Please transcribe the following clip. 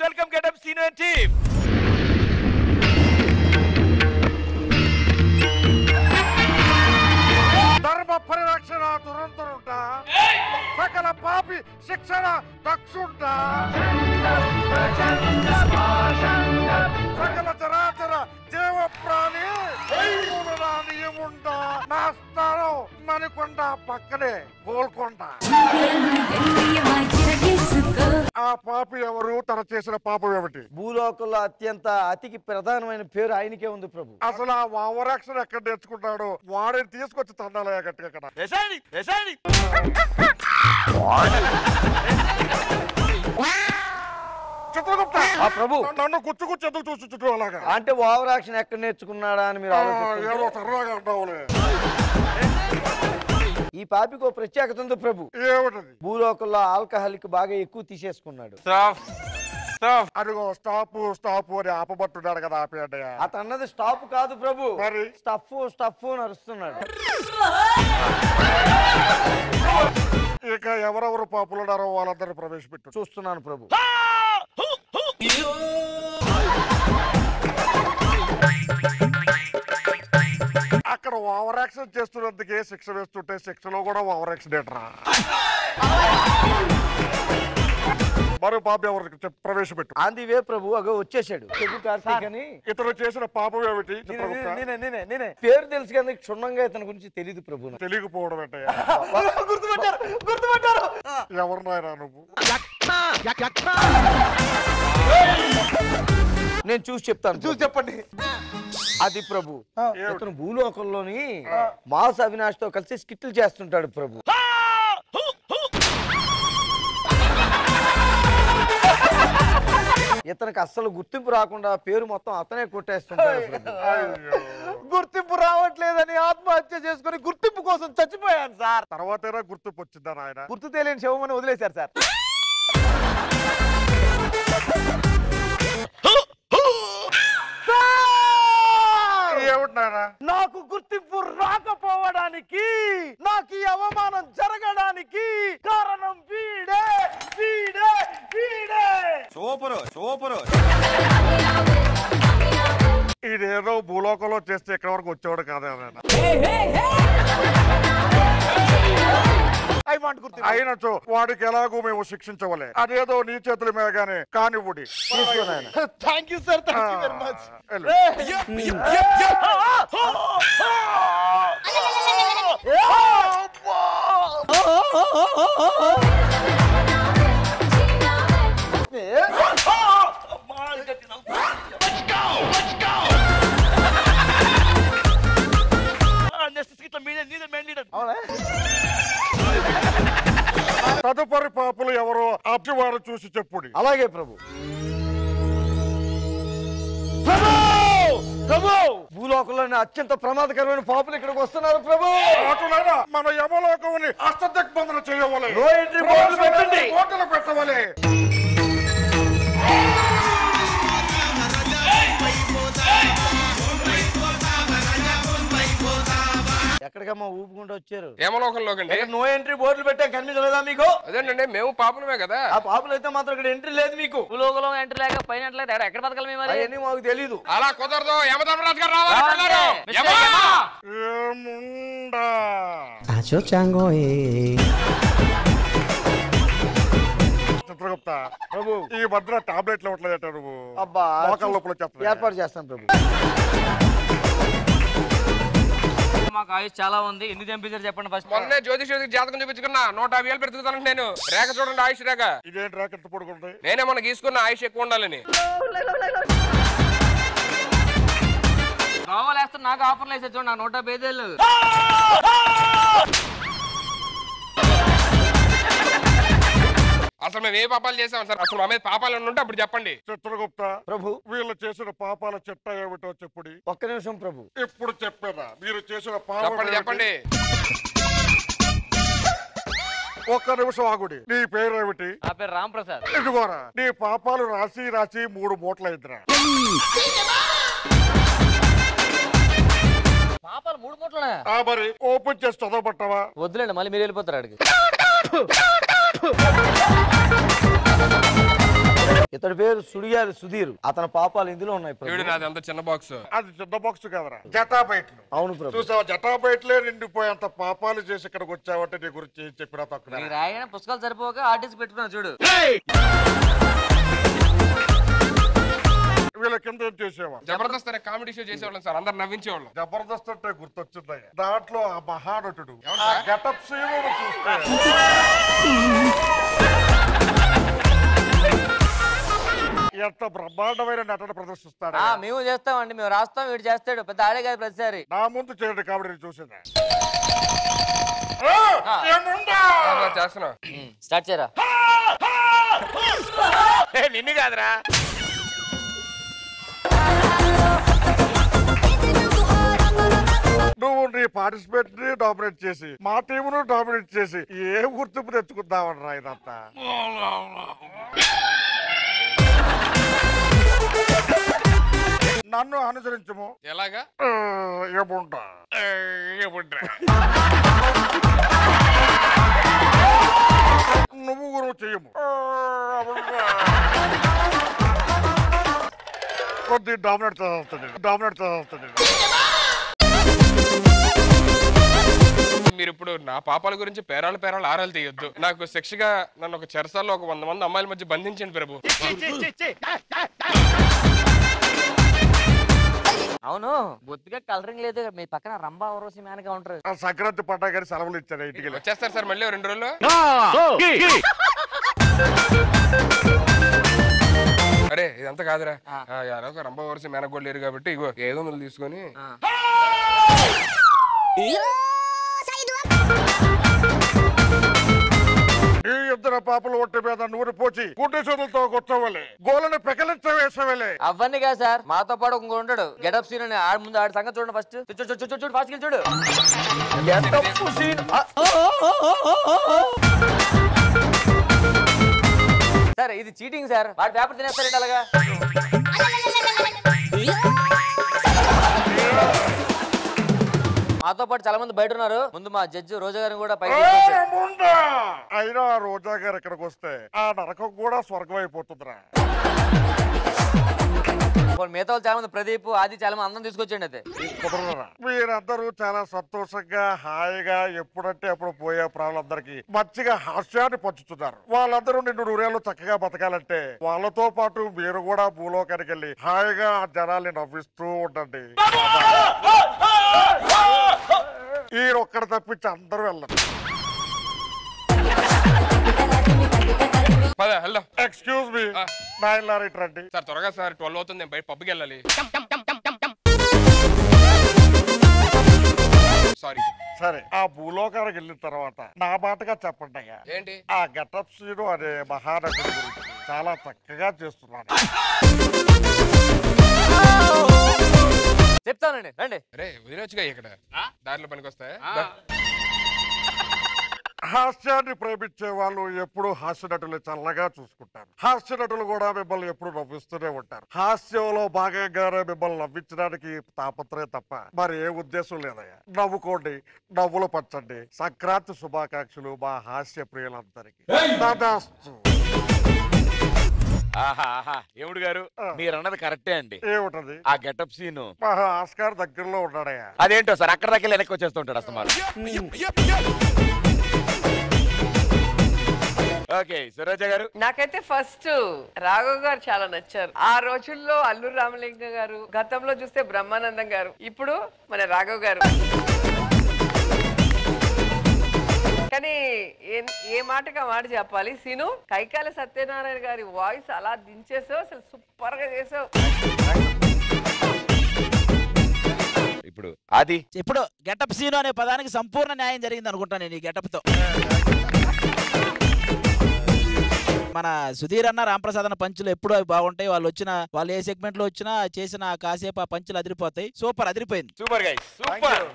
welcome Get Up Senior Team. ధర్మ పరిరక్షణ దురంతరుంట సకల పాపి శిక్షణ దక్షుంట సకల చరాచర జీవ ప్రాణి నియముంట నా స్థానం మణికొండ పక్కనే గోల్కొండ. ఆ పాపి ఎవరు? తన చేసిన పాపం ఏమిటి? భూలోకంలో అతికి ప్రధానమైన పేరు ఆయనకే ఉంది ప్రభు. అసలు ఆ వావరాక్షణ ఎక్కడ నేర్చుకుంటాడు? వాడిని తీసుకొచ్చి తండాలయ్యా గట్టిగా అక్కడ. చిత్రగుప్త ప్రభు నన్ను కూర్చు ఎందుకు చూసి చుట్టూ అలాగా అంటే ఓవరాక్షన్ ఎక్కడ నేర్చుకున్నాడా అని మీరు ఏదో సరదాగా అంటావులే. ఈ పాపికి ప్రత్యేకత ఉంది ప్రభు. ఏమిటది? భూలోకంలో ఆల్కహాలిక్ బాగా ఎక్కువ తీసేసుకున్నాడు. అదిగో స్టాప్ అని ఆపబట్టున్నాడు కదా, ఆపేటయ్యా. అతను అన్నది స్టాప్ కాదు ప్రభు, మరి స్టఫ్ నడుస్తున్నాడు. ఇక ఎవరెవరు పాపులు ఉన్నారో వాళ్ళందరూ ప్రవేశపెట్టు. చూస్తున్నాను ప్రభు. అక్కడ ఓవర్ యాక్షన్ చేస్తున్నందుకే శిక్ష వేస్తుంటే శిక్షలో కూడా ఓవర్ యాక్షన్ ఏంట్రా? మరో పాప ఎవరికి ప్రవేశపెట్టు. ఆన్ ది వే ప్రభు. అగో వచ్చేసాడు కార్తీక్ అని. ఇతను చేసిన పాపం ఏమిటి? నేనే పేరు తెలుసు కానీ క్షుణ్ణంగా ఇతని గురించి తెలియదు ప్రభు. తెలియకపోవడం ఏంటయ్యా? గుర్తుపట్టారు. ఎవరు నాయనా నువ్వు? నేను చూసి చెప్తాను. చూసి చెప్పండి. అది ప్రభు, ఇతను భూలోకంలోని మాస్ అవినాష్ తో కలిసి స్కిట్లు చేస్తుంటాడు ప్రభు. ఇతనికి అస్సలు గుర్తింపు రాకుండా పేరు మొత్తం అతనే కొట్టేస్తుంటాడు. గుర్తింపు రావట్లేదని ఆత్మహత్య చేసుకుని గుర్తింపు కోసం చచ్చిపోయాను సార్. తర్వాత గుర్తింపు వచ్చిందా నాయన? గుర్తు తెలియని శవమని వదిలేశారు సార్. నాకు గుర్తింపు రాకపోవడానికి, నాకు ఈ అవమానం జరగడానికి కారణం వీడే. సూపరు. ఇదేదో భూలోకంలో చేస్తే ఎక్కడి వరకు వచ్చేవాడు కాదే. అయినచో వాడికి ఎలాగో మేము శిక్షించవలే. అదేదో నీ చేతుల మీదగానే కానివ్వుడి. Thank you sir. Thank you very much. తదుపరి పాపులు ఎవరో అబ్జవారు చూసి చెప్పుడి. అలాగే ప్రభు. భూలోకంలోని అత్యంత ప్రమాదకరమైన పాపులు ఇక్కడికి వస్తున్నారు ప్రభు. మన యమలోకముని అష్టదిగ్బంధన చేయవలే. పెట్టవలే. ఎక్కడికమ్మా ఊపుకుంటూ వచ్చారు? యమలోకంలోకి. నో ఎంట్రీ బోర్డులు పెట్టాం, కనిపించలేదా మీకు? అదేంటండి, మేము పాపులమే కదా. ఆ పాపులు అయితే మాత్రం ఇక్కడ ఎంట్రీ లేదు మీకు. భూలోకంలో ఎంట్రీ లేక పైన ఎక్కడ బతకాలి మేము? అవన్నీ మాకు తెలీదు. అలా కుదరదు. యమధర్మరాజు గారు రావాలి. చిత్రగుప్త ప్రభు, ఈ మధ్య టాబ్లెట్లు ఇవ్వట్లేదట నువ్వు. అబ్బా, మోకాళ్ళ లోపల ఏర్పాటు చేస్తాను ప్రభు. మాకు ఆయుష్ చాలా ఉంది. ఎందుకు చంపించారు చెప్పండి ఫస్ట్. మొన్నే జ్యోతిష్ జాతకం చూపించుకున్నా 150 పెరుగుతాను నేను. రేఖ చూడండి, ఆయుష్ రేఖ. ఇదేంటి రేఖ ఎంత పడుకుంటాయి? నేనే మన గీసుకున్న ఆయుష్ ఎక్కువ ఉండాలని. కావాలేస్తే నాకు ఆఫర్లు వేసే చూడండి. నాకు 150. అసలు మేము ఏ పాపాలు చేసాం సార్? అసలు మా మీద పాపాలు ఉంటే అప్పుడు చెప్పండి. చిత్రగుప్త ప్రభు, వీళ్ళు చేసిన పాపాల చిట్ట ఏమిటో చెప్పుడి. ఒక్క నిమిషం ప్రభు. ఇప్పుడు చెప్పేదా మీరు చేసిన పాపం? చెప్పండి. ఒక్క నిమిషం ఆగుడి. నీ పేరు ఏమిటి? నా పేరు రామ్ ప్రసాద్. ఇదిగోరా, నీ పాపాలు రాసి 3 మూటలు అయిందిరా. పాపాలు 3 మూటలునా? మరి ఓపెన్ చేసి చదవబట్టవా? వద్దులేండి, మళ్ళీ మీరు వెళ్ళిపోతారు అడిగి. ఇతడి పేరు సుడిగాలి సుధీర్. అతని పాపాలు ఇందులో ఉన్నాయి వీడు ప్రభు. నాది అంత చిన్న బాక్స్. అది చిన్న బాక్స్ కదరా, జటాబైట్లు. అవును ప్రభు. చూసావా, జటాబైట్లే నిండిపోయేంత పాపాలు చేసి ఇక్కడికి వచ్చావంటే నీ గురించి ఏం చెప్పినా తక్కువ. మీరు రాయన పుస్తకాలు సరిపోక ఆర్టిస్ట్ పెట్టుకున్నా చూడు. వీళ్ళ కింద ఏం చేసేవా? జబర్దస్త్ అనే కామెడీ షో చేసేవాళ్ళం సార్, అందరు నవ్వించేవాళ్ళం. జబర్దస్త్ అంటే గుర్తొచ్చిందయ్య, దాంట్లో ఆ మహానటుడు ఎవరు ఆ సార్? గెటప్ సీను చూస్తే ఎంత బ్రహ్మాండమైన నటన ప్రదర్శిస్తాడు. మేము చేస్తామండి, మేము రాస్తాం, వీడు చేస్తాడు. పెద్ద ఆడే కాదు ప్రతిసారి. నా ముందు చేయడం కాబట్టి చూసిందా? చేస్తున్నా. స్టార్ట్ చేయరా. నిన్ను కాదురా. నువ్వు నీ పార్టిసిపేట్ ని డామినేట్ చేసి మా టీమును డామినేట్ చేసి ఏ గుర్తింపు తెచ్చుకుందామని ఇదంతా. నన్ను అనుసరించము. ఎలాగా? ఏముంటా నువ్వు గురువు చెయ్యము. కొద్ది డామినేట్ చదువుతుంది. మీరు ఇప్పుడు నా పాపాల గురించి పేరాలు ఆరాలు తీయొద్దు. నాకు శిక్షగా నన్ను ఒక చెరసాల్లో ఒక 100 మంది అమ్మాయిల మధ్య బంధించండి ప్రభు. అవును, బొత్తిగా కలరింగ్ లేదు. మీ పక్కన రంభా ఊర్వశి మేనగా ఉంటారు. ఆ సంక్రాంతి పండగ సెలవులు ఇచ్చారు ఇంటికి. వచ్చేస్తారు సార్ మళ్ళీ 2 రోజుల్లో. అరే ఇదంతా కాదురా, యారో ఒక రంభ వరుస మేనగోళ్ళు లేరు కాబట్టి ఇగో 500 తీసుకొని ఈ ఇద్దరు పాపలు ఒట్టి మీద నూనె పోచి గుడ్డి చేతులతో కొట్టవలే, గోలను పెకలించవేసవలే. అవన్నీ కాదు సార్, మాతో పాటు ఇంకో ఉంటాడు గెటప్ సీన్ అని. ఆడి ముందు ఆడి సంగతి చూడండి ఫస్ట్. చూడు ఫాస్ట్ చూడు. సార్ ఇది చీటింగ్ సార్. వాడి పేపర్ తినేస్తారండి అలాగా. మాతో పాటు చాలా మంది బయట ఉన్నారు. ముందు మా జడ్జి రోజా గారిని కూడా పైకి అయినా రోజా గారు ఇక్కడికి వస్తే ఆ నరకం కూడా స్వర్గం అయిపోతుందిరా. మిగతా చాలా మంది ప్రదీప్ ఆది చాలా మంది అందరం తీసుకొచ్చండి. అయితే మీరందరూ చాలా సంతోషంగా హాయిగా ఎప్పుడంటే అప్పుడు పోయే ప్రాణులందరికీ మంచిగా హాస్యాన్ని పంచుతున్నారు. వాళ్ళందరూ నిన్ను నూరేళ్ళు చక్కగా బతకాలంటే వాళ్ళతో పాటు మీరు కూడా భూలోకానికి వెళ్ళి హాయిగా ఆ జనాల్ని నవ్విస్తూ ఉండండి. ఈయనొక్కడ తప్పించి అందరూ వెళ్ళరు. ఎక్స్క్యూజ్ మీ, నా ఇల్లారైట్ రండి సార్. త్వరగా సార్, 12 అవుతుంది, బయట పబ్కి వెళ్ళాలి. సారీ. సరే, ఆ భూలోకానికి వెళ్ళిన తర్వాత నా మాటగా చెప్పండి అయ్యా. ఏంటి? ఆ గెటప్ సీను అనే మహానటుడి గురించి చాలా చక్కగా చేస్తున్నాను. చెప్తానండి, రండి. అరే వదిలేచ్చుగా, ఇక్కడ దారిలో పనికి వస్తాయి. హాస్యాన్ని ప్రేమించే వాళ్ళు ఎప్పుడు హాస్య నటులు చల్లగా చూసుకుంటారు. హాస్య నటులు కూడా మిమ్మల్ని ఎప్పుడు నవ్విస్తూనే ఉంటారు. హాస్యంలో భాగంగానే మిమ్మల్ని నవ్వించడానికి తాపత్రయం తప్ప మరి ఏ ఉద్దేశం లేదయ్యా. నవ్వుకోండి, నవ్వులు పంచండి. సంక్రాంతి శుభాకాంక్షలు మా హాస్య ప్రియులందరికీ. ఏముడు గారు, మీరు అన్నది కరెక్టే అండి. ఏమిటది? ఆ గెటప్ సీన్ ఆస్కార్ దగ్గరలో ఉన్నాడయ్యా. అదేంటో సార్, అక్కడ దగ్గర వెనక్కి వచ్చేస్తుంటాడు అస్తమాను. ఓకే సురేజ గారు. నాకైతే ఫస్ట్ రాఘవ్ గారు చాలా నచ్చారు. ఆ రోజుల్లో అల్లూరు రామలింగ గారు, గతంలో చూస్తే బ్రహ్మానందం గారు, ఇప్పుడు మన రాఘవ్ గారు. కానీ ఏ మాటగా మాట చెప్పాలి, సీను కైకాల సత్యనారాయణ గారి వాయిస్ అలా దించేసావు, అసలు సూపర్ గా చేసావు. ఇప్పుడు అది ఇప్పుడు గెటప్ సీను అనే పదానికి సంపూర్ణ న్యాయం జరిగింది అనుకుంటాను నేను ఈ గెటప్ తో. మన సుధీర్ అన్న రాంప్రసాద్ అన్న పంచులు ఎప్పుడు అవి బాగుంటాయి. వాళ్ళు ఏ సెగ్మెంట్ లో వచ్చినా చేసిన కాసేపు ఆ పంచులు అదిరిపోతాయి. సూపర్, అదిరిపోయింది. Super guys, super.